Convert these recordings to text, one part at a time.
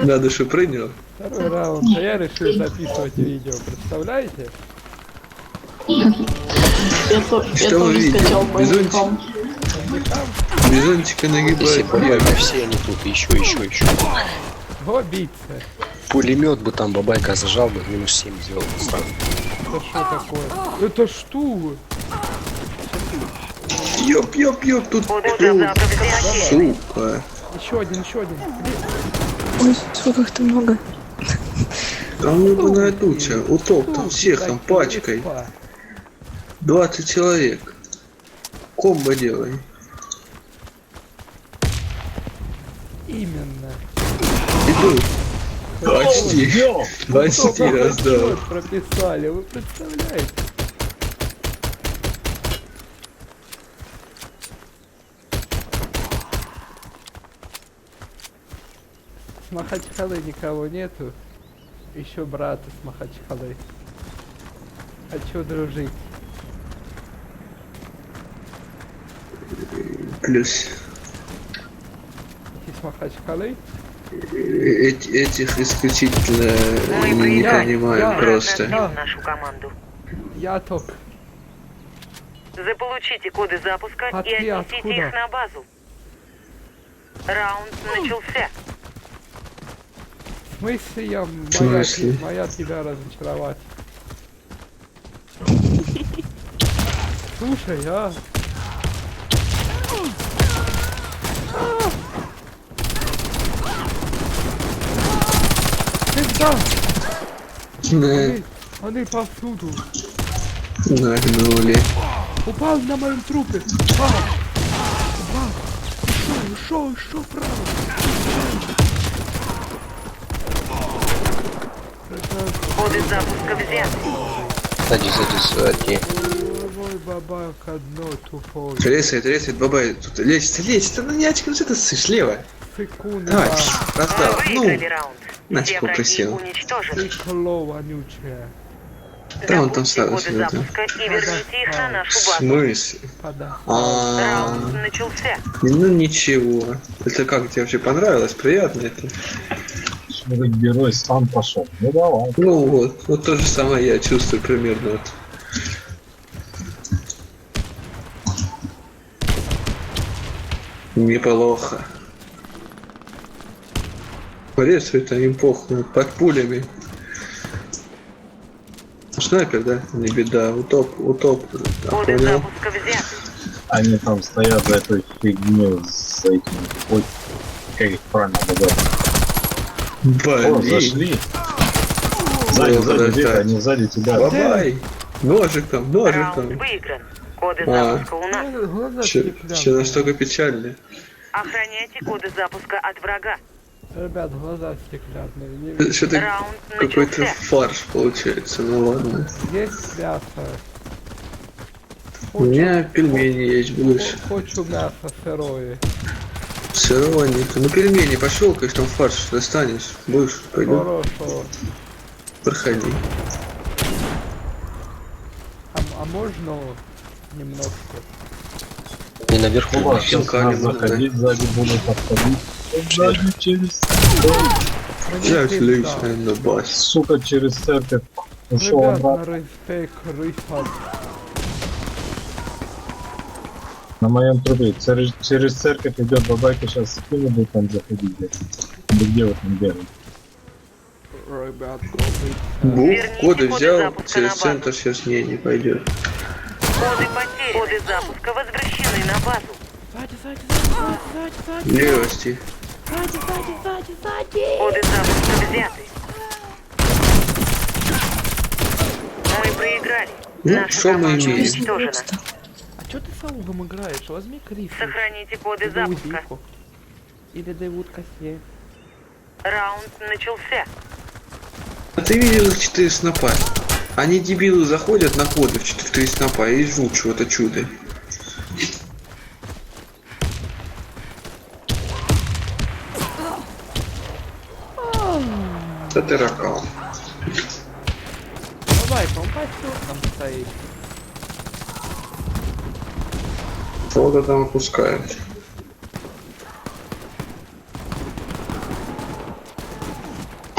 На душу принял. Второй раунд, а я решил записывать видео, представляете? Я Что вы тоже видите? скачал Бизончик? Майнкам. Бизончика Если нагибает. бабайка, все они тут, еще. Во биться. Пулемет бы там бабайка зажал бы, минус 7 сделал бы сразу. Это что такое? Это что? Ёп, тут сука. Еще один. Ой, сколько их там много. Там ебаная туча. Утоп там всех там пачкой. 20 человек. Комбо делай. Именно. Иду. Почти раздал. Прописали, вы представляете? С Махачкалы никого нету. Еще брата с Махачкалы. Хочу дружить. Плюс. Из Махачкалы? Этих исключительно не Я понимаю просто. Нашу команду. Я топ. Заполучите коды запуска А и ты отнесите откуда? их на базу. Раунд начался. В смысле я смысле? моя тебя разочаровать? Слушай, а? Ты там? Они повсюду. Нагнули. Упал на моем трупе. Ушел вправо. Коды запуска взяты. Сзади. Мой бабак одно тупой. Тресает, бабай. Тут лечится. Ну не очки, что ты ссышь, лево. Секунда. Давай, раздал. Вы Ну, выиграли раунд. нафиг Все враги попросил. уничтожены. Стекло вонючее. Да, он там Запустите сразу коды себе это. запуска и верните их на В нашу базу. смысле? Пода. Раунд начался. Ну ничего. Это как, тебе вообще понравилось? Приятно это? Герой сам пошел. Ну давай. Ну вот то же самое я чувствую примерно. Вот. Неплохо. Порез это им похуй, под пулями. Снайпер, да? Не беда. Утоп. Коды Понял. запуска взяты. Они там стоят за этой фигней с этим. Ой, как их правильно назвать? О, Блин. зашли. Сзади, подождать. Вика, они сзади тебя. Бабай. Ножик там. Раунд выигран. Коды запуска у нас. Глаза Все стеклянные. настолько печально. Охраняйте коды запуска от врага. Ребят, глаза стеклянные. Не видно. Что-то Раунд какой-то начался. фарш получается. Ну ладно. Есть мясо. У меня пельмени есть, будешь. Хочу мясо сырое. Сырого нету. Ну пельмени пошел, конечно, там фарш достанешь. Будешь, пойду. Хорошо. Проходи. А можно немножко? И наверху. Ну, ладно, сейчас Щелкали нас можно, заходить, сзади будут отходить. Сзади через... Я всегда. отлично на бас. Сука, через церковь. Ушел Ребят, обратно. на респект, рыфат. На моем трубе. Через церковь идет бабайка, сейчас спину будет там заходить. Да где вы там бегаете? Ребят, Бух, Верните коды коды взял, запуска через на базу. центр сейчас не пойдет. Коды потери. Коды запуска возвращены на базу. Левости. Коды запуска взяты. Мы проиграли. Ну, Наша что мы команда имеем? уничтожена. А чё ты с аугом играешь? Возьми криф. Сохраните коды запуска. Или Дэвуд Косье. Раунд начался. А ты видел их 4 снопа? Они дебилы заходят на коды в 4 снопа и жрут чего-то чудо. Да ты ракал. Давай, он пойдёт там стоит. Кого-то там опускают.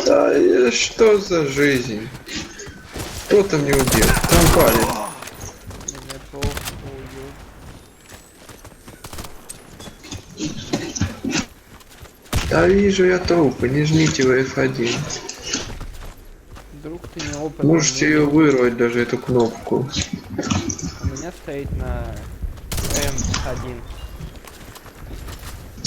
Да что за жизнь? Кто там не убил? Там парень. Мне похую. Да вижу я трупы, не жмите в F1. Вдруг ты неопытный. Можете ее вырвать, даже эту кнопку. У меня стоит на М1.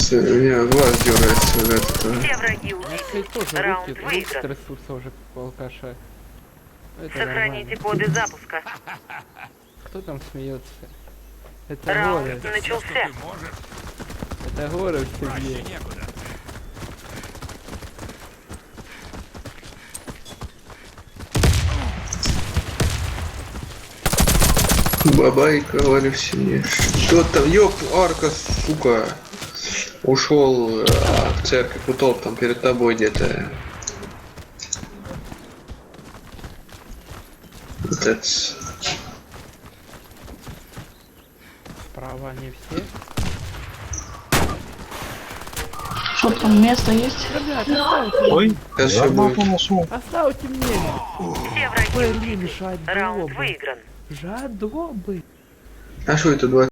У меня глаз дергается в этот. Все враги У меня убиты. стоит тоже Раунд руки выигран. ресурса уже как у алкаша. Это Сохраните нормально. коды запуска. Кто там смеется? Это Раунд горе. начался. Это горе в семье. Бабайка, говорю в семье. Что там? Ёп, арка, сука. Ушел в церковь, утоп там перед тобой где-то. Отец. Права не все. Что там, место есть? Ребята, Ой, Сейчас всё гранату будет. нашел. оставьте мне. Все враги Блин, убиты. Раунд жадобы. выигран. Жадобы. А что это 20?